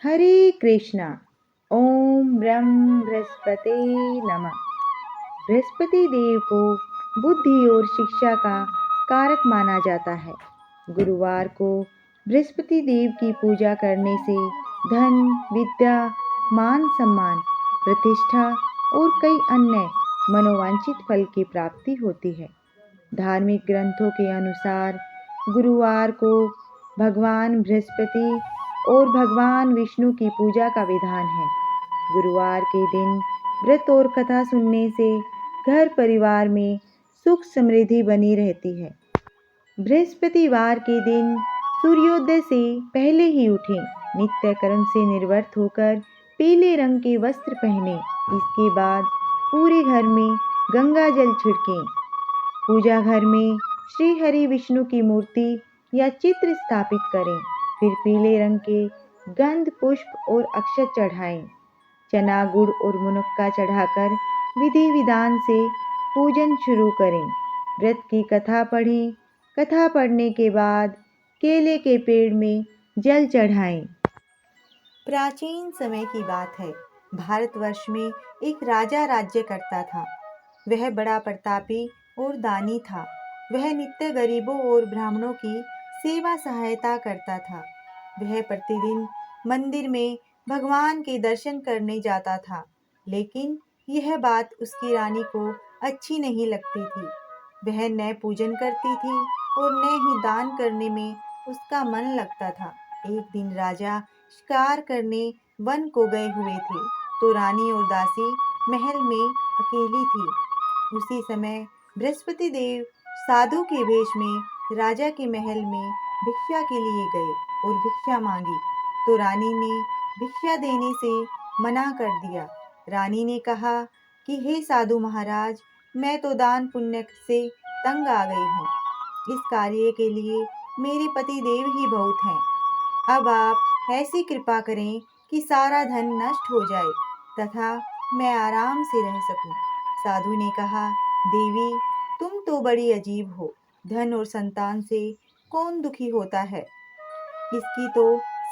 हरे कृष्णा। ओम ब्रह्म बृहस्पते नमः। बृहस्पति देव को बुद्धि और शिक्षा का कारक माना जाता है। गुरुवार को बृहस्पति देव की पूजा करने से धन, विद्या, मान सम्मान, प्रतिष्ठा और कई अन्य मनोवांछित फल की प्राप्ति होती है। धार्मिक ग्रंथों के अनुसार गुरुवार को भगवान बृहस्पति और भगवान विष्णु की पूजा का विधान है। गुरुवार के दिन व्रत और कथा सुनने से घर परिवार में सुख समृद्धि बनी रहती है। बृहस्पतिवार के दिन सूर्योदय से पहले ही उठें, नित्य कर्म से निर्वृत्त होकर पीले रंग के वस्त्र पहनें। इसके बाद पूरे घर में गंगा जल छिड़कें। पूजा घर में श्री हरि विष्णु की मूर्ति या चित्र स्थापित करें। फिर पीले रंग के गंध पुष्प और अक्षत चढ़ाएं। चना, गुड़ और मुनक्का चढ़ाकर विधि विधान से पूजन शुरू करें। व्रत की कथा पढ़ें। कथा पढ़ने के बाद केले के पेड़ में जल चढ़ाएं। प्राचीन समय की बात है। भारतवर्ष में एक राजा राज्य करता था। वह बड़ा प्रतापी और दानी था। वह नित्य गरीबों और ब्राह्मणों की सेवा सहायता करता था। वह प्रतिदिन मंदिर में भगवान के दर्शन करने जाता था, लेकिन यह बात उसकी रानी को अच्छी नहीं लगती थी। वह न पूजन करती थी और न ही दान करने में उसका मन लगता था। एक दिन राजा शिकार करने वन को गए हुए थे, तो रानी और दासी महल में अकेली थी। उसी समय बृहस्पति देव साधु के वेश में राजा के महल में भिक्षा के लिए गए और भिक्षा मांगी, तो रानी ने भिक्षा देने से मना कर दिया। रानी ने कहा कि हे साधु महाराज, मैं तो दान पुण्य से तंग आ गई हूँ। इस कार्य के लिए मेरे पति देव ही बहुत हैं। अब आप ऐसी कृपा करें कि सारा धन नष्ट हो जाए तथा मैं आराम से रह सकूं। साधु ने कहा, देवी, तुम तो बड़ी अजीब हो। धन और संतान से कौन दुखी होता है? इसकी तो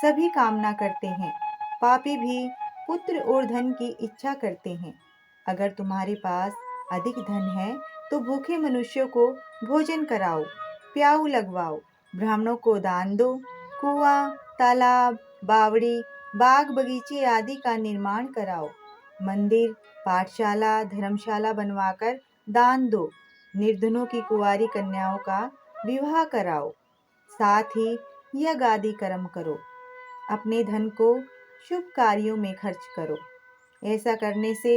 सभी कामना करते हैं। पापी भी पुत्र और धन की इच्छा करते हैं। अगर तुम्हारे पास अधिक धन है तो भूखे मनुष्यों को भोजन कराओ, प्याऊ लगवाओ, ब्राह्मणों को दान दो, कुआं, तालाब, बावड़ी, बाग बगीचे आदि का निर्माण कराओ, मंदिर, पाठशाला, धर्मशाला बनवाकर दान दो, निर्धनों की कुंवारी कन्याओं का विवाह कराओ, साथ ही यज्ञ आदि कर्म करो। अपने धन को शुभ कार्यों में खर्च करो। ऐसा करने से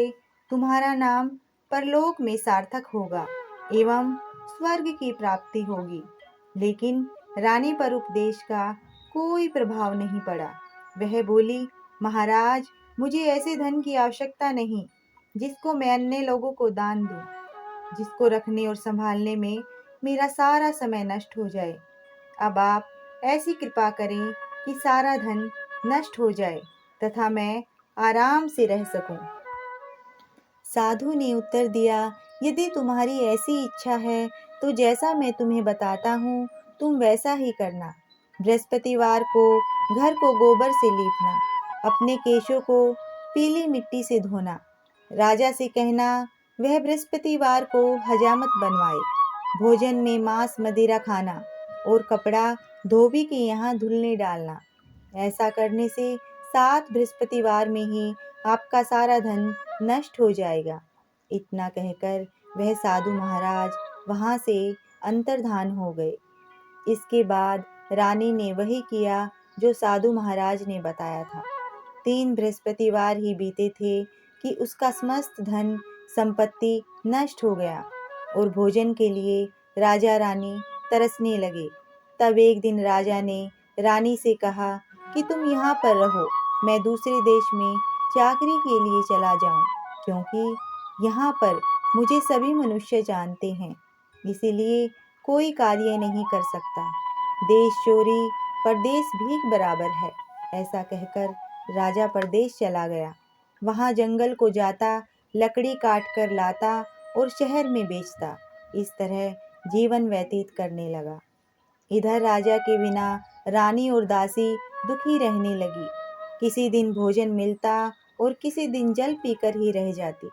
तुम्हारा नाम परलोक में सार्थक होगा एवं स्वर्ग की प्राप्ति होगी। लेकिन रानी पर उपदेश का कोई प्रभाव नहीं पड़ा। वह बोली, महाराज, मुझे ऐसे धन की आवश्यकता नहीं जिसको मैं अन्य लोगों को दान दूं, जिसको रखने और संभालने में मेरा सारा समय नष्ट हो जाए। अब आप ऐसी कृपा करें कि सारा धन नष्ट हो जाए तथा मैं आराम से रह सकूं। साधु ने उत्तर दिया, यदि तुम्हारी ऐसी इच्छा है तो जैसा मैं तुम्हें बताता हूँ तुम वैसा ही करना। बृहस्पतिवार को घर को गोबर से लीपना, अपने केशों को पीली मिट्टी से धोना। राजा से कहना वह बृहस्पतिवार को हजामत बनवाए। भोजन में मांस मदिरा खाना और कपड़ा धोबी के यहाँ धुलने डालना। ऐसा करने से 7 बृहस्पतिवार में ही आपका सारा धन नष्ट हो जाएगा। इतना कहकर वह साधु महाराज वहां से अंतर्धान हो गए। इसके बाद रानी ने वही किया जो साधु महाराज ने बताया था। 3 बृहस्पतिवार ही बीते थे कि उसका समस्त धन संपत्ति नष्ट हो गया और भोजन के लिए राजा रानी तरसने लगे। तब एक दिन राजा ने रानी से कहा कि तुम यहाँ पर रहो, मैं दूसरे देश में चाकरी के लिए चला जाऊं, क्योंकि यहाँ पर मुझे सभी मनुष्य जानते हैं, इसीलिए कोई कार्य नहीं कर सकता। देश चोरी परदेश भीख बराबर है। ऐसा कहकर राजा परदेश चला गया। वहाँ जंगल को जाता, लकड़ी काट कर लाता और शहर में बेचता। इस तरह जीवन व्यतीत करने लगा। इधर राजा के बिना रानी और दासी दुखी रहने लगी। किसी दिन भोजन मिलता और किसी दिन जल पीकर ही रह जाती।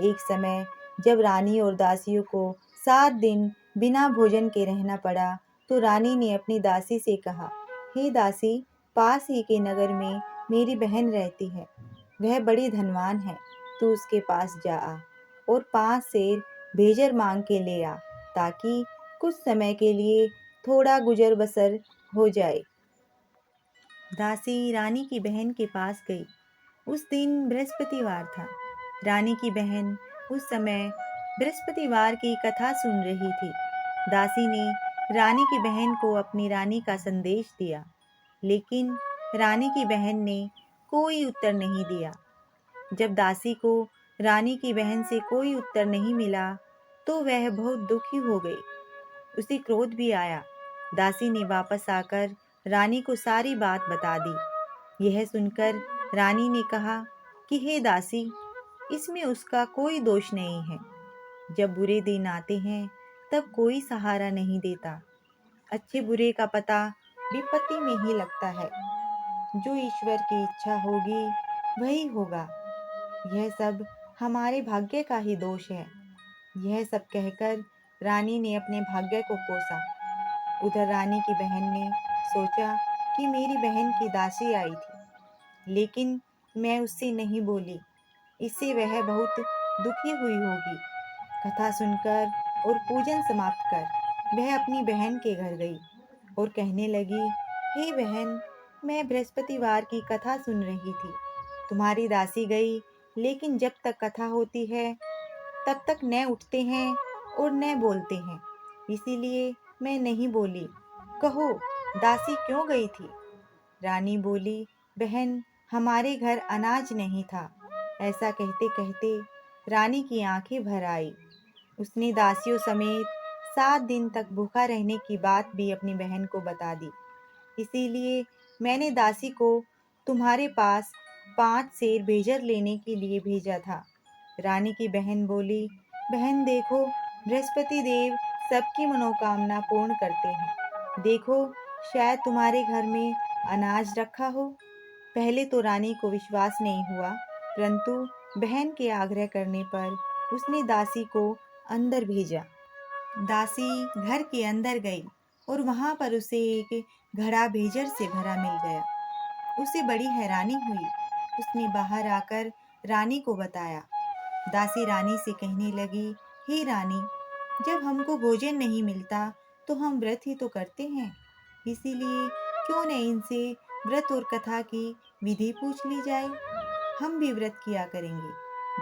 एक समय जब रानी और दासियों को 7 दिन बिना भोजन के रहना पड़ा, तो रानी ने अपनी दासी से कहा, हे दासी, पास ही के नगर में मेरी बहन रहती है। वह बड़ी धनवान है। तू उसके पास जा आ और 5 सेर भेजर मांग के ले आ, ताकि कुछ समय के लिए थोड़ा गुजर बसर हो जाए। दासी रानी की बहन के पास गई। उस दिन बृहस्पतिवार था। रानी की बहन उस समय बृहस्पतिवार की कथा सुन रही थी। दासी ने रानी की बहन को अपनी रानी का संदेश दिया, लेकिन रानी की बहन ने कोई उत्तर नहीं दिया। जब दासी को रानी की बहन से कोई उत्तर नहीं मिला, तो वह बहुत दुखी हो गई। उसे क्रोध भी आया। दासी ने वापस आकर रानी को सारी बात बता दी। यह सुनकर रानी ने कहा कि हे दासी, इसमें उसका कोई दोष नहीं है। जब बुरे दिन आते हैं तब कोई सहारा नहीं देता। अच्छे बुरे का पता विपत्ति में ही लगता है। जो ईश्वर की इच्छा होगी वही होगा। यह सब हमारे भाग्य का ही दोष है। यह सब कहकर रानी ने अपने भाग्य को कोसा। उधर रानी की बहन ने सोचा कि मेरी बहन की दासी आई थी, लेकिन मैं उससे नहीं बोली। इससे वह बहुत दुखी हुई होगी। कथा सुनकर और पूजन समाप्त कर वह अपनी बहन के घर गई और कहने लगी, हे बहन, मैं बृहस्पतिवार की कथा सुन रही थी। तुम्हारी दासी गई, लेकिन जब तक कथा होती है तब तक न उठते हैं और न बोलते हैं। इसीलिए मैं नहीं बोली। कहो, दासी क्यों गई थी? रानी बोली, बहन, हमारे घर अनाज नहीं था। ऐसा कहते कहते रानी की आंखें भर आई। उसने दासियों समेत 7 दिन तक भूखा रहने की बात भी अपनी बहन को बता दी। इसीलिए मैंने दासी को तुम्हारे पास 5 सेर भेजर लेने के लिए भेजा था। रानी की बहन बोली, बहन देखो, बृहस्पति देव सबकी मनोकामना पूर्ण करते हैं। देखो, शायद तुम्हारे घर में अनाज रखा हो। पहले तो रानी को विश्वास नहीं हुआ, परंतु बहन के आग्रह करने पर उसने दासी को अंदर भेजा। दासी घर के अंदर गई और वहां पर उसे एक घड़ा भेजर से भरा मिल गया। उसे बड़ी हैरानी हुई। उसने बाहर आकर रानी को बताया। दासी रानी से कहने लगी, हे रानी, जब हमको भोजन नहीं मिलता तो हम व्रत ही तो करते हैं। इसीलिए क्यों न इनसे व्रत और कथा की विधि पूछ ली जाए। हम भी व्रत किया करेंगे।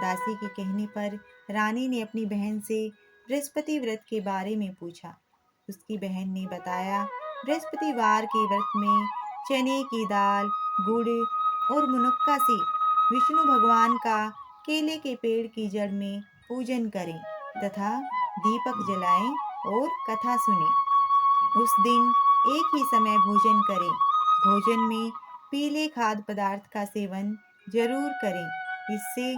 दासी के कहने पर रानी ने अपनी बहन से बृहस्पति व्रत के बारे में पूछा। उसकी बहन ने बताया, बृहस्पतिवार के व्रत में चने की दाल, गुड़ और मुनक्का से विष्णु भगवान का केले के पेड़ की जड़ में पूजन करें तथा दीपक जलाएं और कथा सुनें। उस दिन एक ही समय भोजन करें। भोजन में पीले खाद्य पदार्थ का सेवन जरूर करें। इससे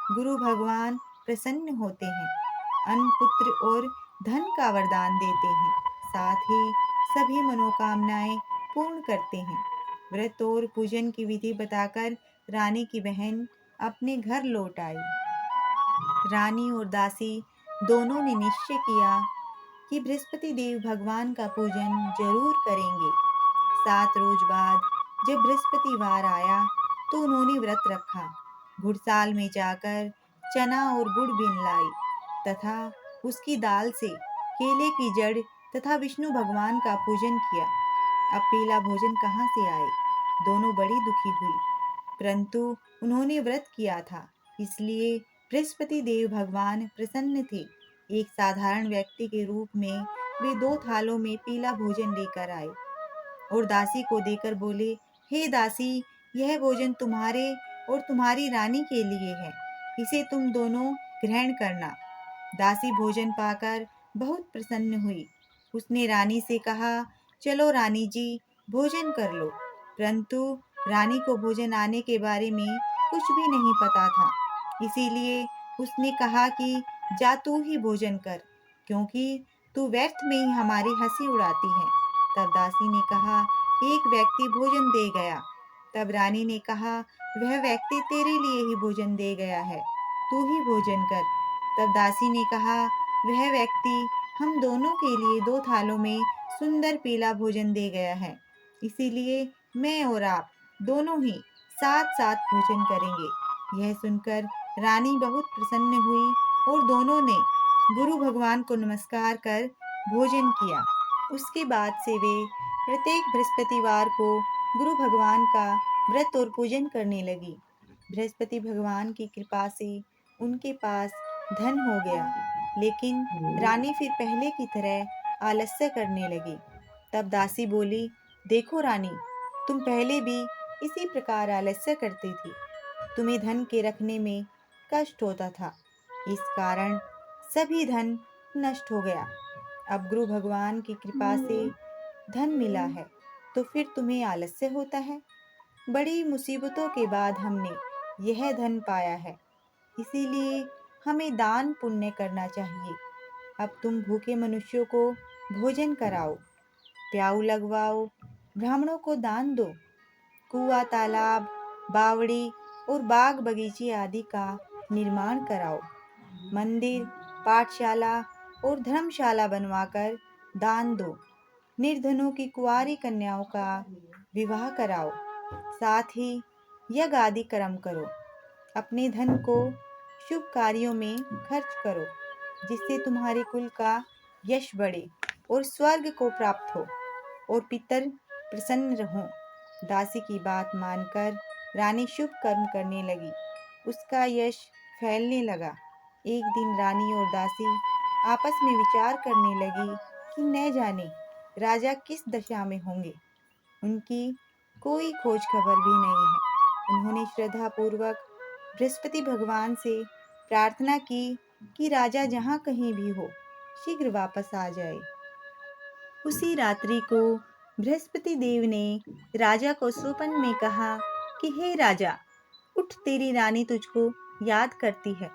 गुरु भगवान प्रसन्न होते हैं, अन्न, पुत्र और धन का वरदान देते हैं, साथ ही सभी मनोकामनाएं पूर्ण करते हैं। व्रत और पूजन की विधि बताकर रानी की बहन अपने घर लौट आई। रानी और दासी दोनों ने निश्चय किया कि बृहस्पति देव भगवान का पूजन जरूर करेंगे। 7 रोज बाद जब बृहस्पतिवार आया तो उन्होंने व्रत रखा। घुड़साल में जाकर चना और गुड़ बीन लाई तथा उसकी दाल से केले की जड़ तथा विष्णु भगवान का पूजन किया। अब पीला भोजन कहाँ से आए? दोनों बड़ी दुखी हुई, परंतु उन्होंने व्रत किया था, इसलिए बृहस्पति देव भगवान प्रसन्न थे। एक साधारण व्यक्ति के रूप में वे 2 थालों में पीला भोजन लेकर आए और दासी को देकर बोले, हे दासी, यह भोजन तुम्हारे और तुम्हारी रानी के लिए है। इसे तुम दोनों ग्रहण करना। दासी भोजन पाकर बहुत प्रसन्न हुई। उसने रानी से कहा, चलो रानी जी, भोजन कर लो। परंतु रानी को भोजन आने के बारे में कुछ भी नहीं पता था। इसीलिए उसने कहा कि जा तू ही भोजन कर, क्योंकि तू व्यर्थ में ही हमारी हंसी उड़ाती है। तब दासी ने कहा, एक व्यक्ति भोजन दे गया, तब रानी ने कहा, वह व्यक्ति तेरे लिए ही भोजन दे गया है, तू ही भोजन कर। तब दासी ने कहा, वह व्यक्ति हम दोनों के लिए 2 थालों में सुंदर पीला भोजन दे गया है, इसीलिए मैं और आप दोनों ही साथ साथ भोजन करेंगे। यह सुनकर रानी बहुत प्रसन्न हुई और दोनों ने गुरु भगवान को नमस्कार कर भोजन किया। उसके बाद से वे प्रत्येक बृहस्पतिवार को गुरु भगवान का व्रत और पूजन करने लगी। बृहस्पति भगवान की कृपा से उनके पास धन हो गया, लेकिन रानी फिर पहले की तरह आलस्य करने लगी। तब दासी बोली, देखो रानी, तुम पहले भी इसी प्रकार आलस्य करती थी। तुम्हें धन के रखने में कष्ट होता था, इस कारण सभी धन नष्ट हो गया। अब गुरु भगवान की कृपा से धन मिला है, तो फिर तुम्हें आलस्य होता है। बड़ी मुसीबतों के बाद हमने यह धन पाया है, इसीलिए हमें दान पुण्य करना चाहिए। अब तुम भूखे मनुष्यों को भोजन कराओ, प्याऊ लगवाओ, ब्राह्मणों को दान दो, कुआं, तालाब, बावड़ी और बाग बगीचे आदि का निर्माण कराओ, मंदिर, पाठशाला और धर्मशाला बनवाकर दान दो, निर्धनों की कुंवारी कन्याओं का विवाह कराओ, साथ ही यज्ञ आदि कर्म करो। अपने धन को शुभ कार्यों में खर्च करो, जिससे तुम्हारे कुल का यश बढ़े और स्वर्ग को प्राप्त हो और पितर प्रसन्न रहो। दासी की बात मानकर रानी शुभ कर्म करने लगी। उसका यश फैलने लगा। एक दिन रानी और दासी आपस में विचार करने लगी कि न जाने राजा किस दशा में होंगे। उनकी कोई खोज खबर भी नहीं है। उन्होंने श्रद्धा पूर्वक बृहस्पति भगवान से प्रार्थना की कि राजा जहाँ कहीं भी हो, शीघ्र वापस आ जाए। उसी रात्रि को बृहस्पति देव ने राजा को स्वप्न में कहा कि हे राजा, उठ, तेरी रानी तुझको याद करती है,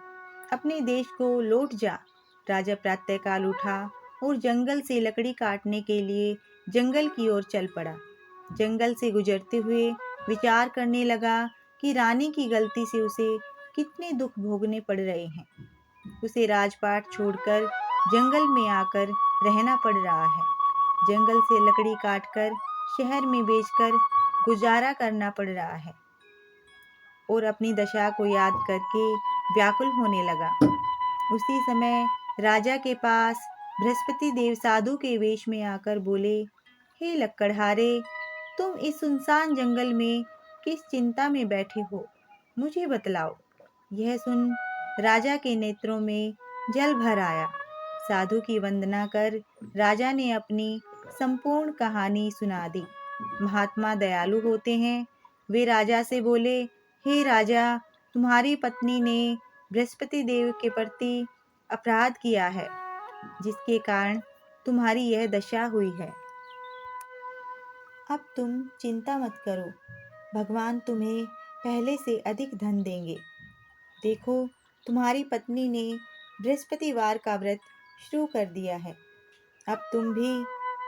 अपने देश को लौट जा। राजा प्रातःकाल उठा और जंगल से लकड़ी काटने के लिए जंगल की ओर चल पड़ा। जंगल से गुजरते हुए विचार करने लगा कि रानी की गलती से उसे कितने दुख भोगने पड़ रहे हैं। उसे राजपाट छोड़कर जंगल में आकर रहना पड़ रहा है। जंगल से लकड़ी काटकर शहर में बेचकर गुजारा करना पड़ रहा है और अपनी दशा को याद करके व्याकुल होने लगा। उसी समय राजा के पास बृहस्पति देव साधु के वेश में आकर बोले, हे लक्कड़हारे, तुम इस सुनसान जंगल में किस चिंता में बैठे हो, मुझे बतलाओ। यह सुन राजा के नेत्रों में जल भर आया। साधु की वंदना कर राजा ने अपनी संपूर्ण कहानी सुना दी। महात्मा दयालु होते हैं। वे राजा से बोले, हे राजा, तुम्हारी पत्नी ने बृहस्पति देव के प्रति अपराध किया है, जिसके कारण तुम्हारी यह दशा हुई है। अब तुम चिंता मत करो, भगवान तुम्हें पहले से अधिक धन देंगे। देखो, तुम्हारी पत्नी ने बृहस्पतिवार का व्रत शुरू कर दिया है। अब तुम भी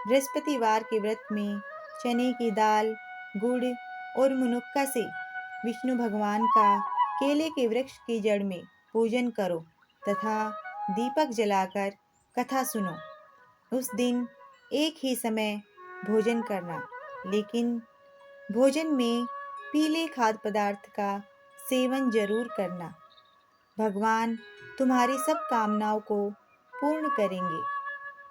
बृहस्पतिवार के व्रत में चने की दाल, गुड़ और मुनक्का से विष्णु भगवान का केले के वृक्ष की जड़ में पूजन करो तथा दीपक जलाकर कथा सुनो। उस दिन एक ही समय भोजन करना, लेकिन भोजन में पीले खाद्य पदार्थ का सेवन जरूर करना। भगवान तुम्हारी सब कामनाओं को पूर्ण करेंगे।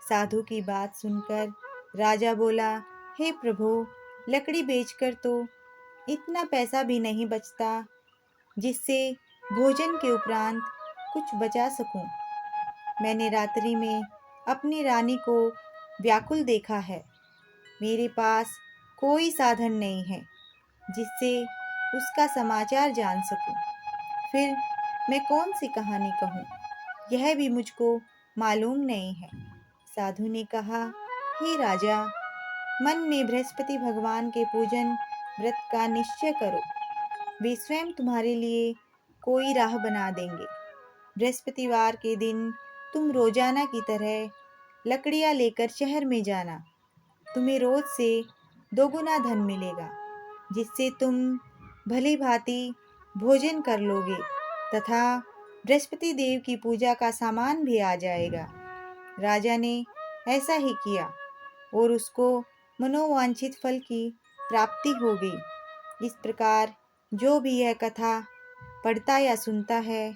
साधु की बात सुनकर राजा बोला, हे प्रभु, लकड़ी बेचकर तो इतना पैसा भी नहीं बचता जिससे भोजन के उपरांत कुछ बचा सकूं। मैंने रात्रि में अपनी रानी को व्याकुल देखा है। मेरे पास कोई साधन नहीं है जिससे उसका समाचार जान सकूं। फिर मैं कौन सी कहानी कहूँ, यह भी मुझको मालूम नहीं है। साधु ने कहा, हे राजा, मन में बृहस्पति भगवान के पूजन व्रत का निश्चय करो। वे स्वयं तुम्हारे लिए कोई राह बना देंगे। बृहस्पतिवार के दिन तुम रोजाना की तरह लकड़ियाँ लेकर शहर में जाना। तुम्हें रोज से दोगुना धन मिलेगा। जिससे तुम भली भांति भोजन कर लोगे तथा बृहस्पति देव की पूजा का सामान भी आ जाएगा। राजा ने ऐसा ही किया और उसको मनोवांछित फल की प्राप्ति हो गई। इस प्रकार जो भी यह कथा पढ़ता या सुनता है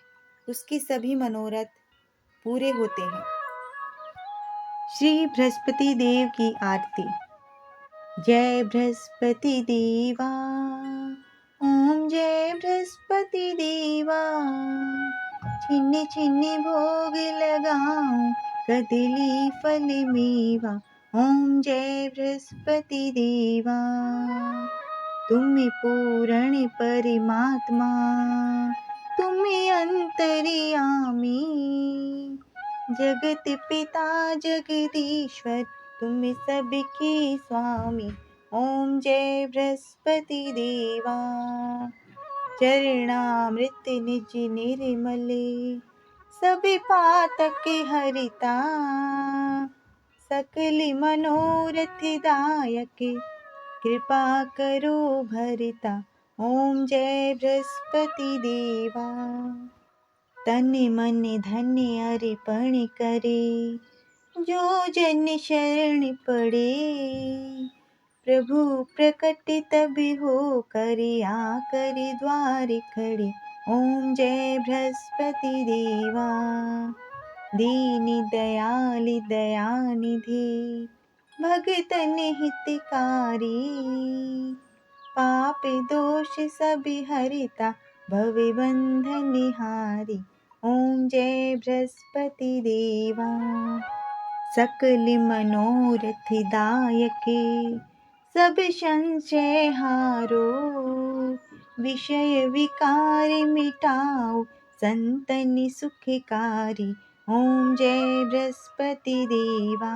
उसकी सभी मनोरथ पूरे होते हैं। श्री बृहस्पति देव की आरती। जय बृहस्पति देवा, ओम जय बृहस्पति देवा। छिन्नी छिन्नी भोग लगाऊं, कदली फल मेवा। ओम जय बृहस्पति देवा। तुम्हें पूर्ण परमात्मा, तुम्हें अंतर्यामी, जगत पिता जगदीश्वर, तुम सबके स्वामी। ओम जय बृहस्पति देवा। चरणामृत निज निर्मले, सभी पातक हरिता। सकल मनोरथ दायक, कृपा करो भरिता। ओम जय बृहस्पति देवा। तन मन धन अर्पण करे, जो जन शरण पड़े। प्रभु प्रकट तब हो कर, आकर द्वार खड़े। ओम जय बृहस्पति देवा। दीन दयाल दयानिधि, भगतन हितकारी। पाप दोष सब हरिता, भव बंधन हारी। ओम जय बृहस्पति देवा। सकल मनोरथ दायके, सब संशय हारो। विषय विकार मिटाओ, संतन सुखकारी। ओम जय बृहस्पति देवा।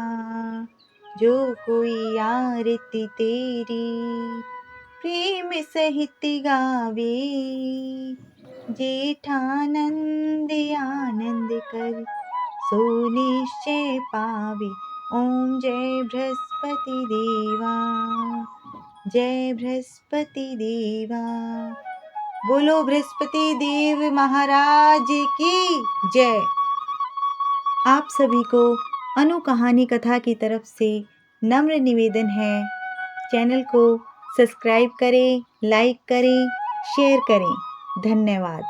जो कोई आरती तेरी, प्रेम सहित गावे। जेठानंद आनंद कर, सो निश्चय पावे। ओम जय बृहस्पति देवा। जय बृहस्पति देवा। बोलो बृहस्पति देव महाराज की जय। आप सभी को अनु कहानी कथा की तरफ से नम्र निवेदन है, चैनल को सब्सक्राइब करें, लाइक करें, शेयर करें। धन्यवाद।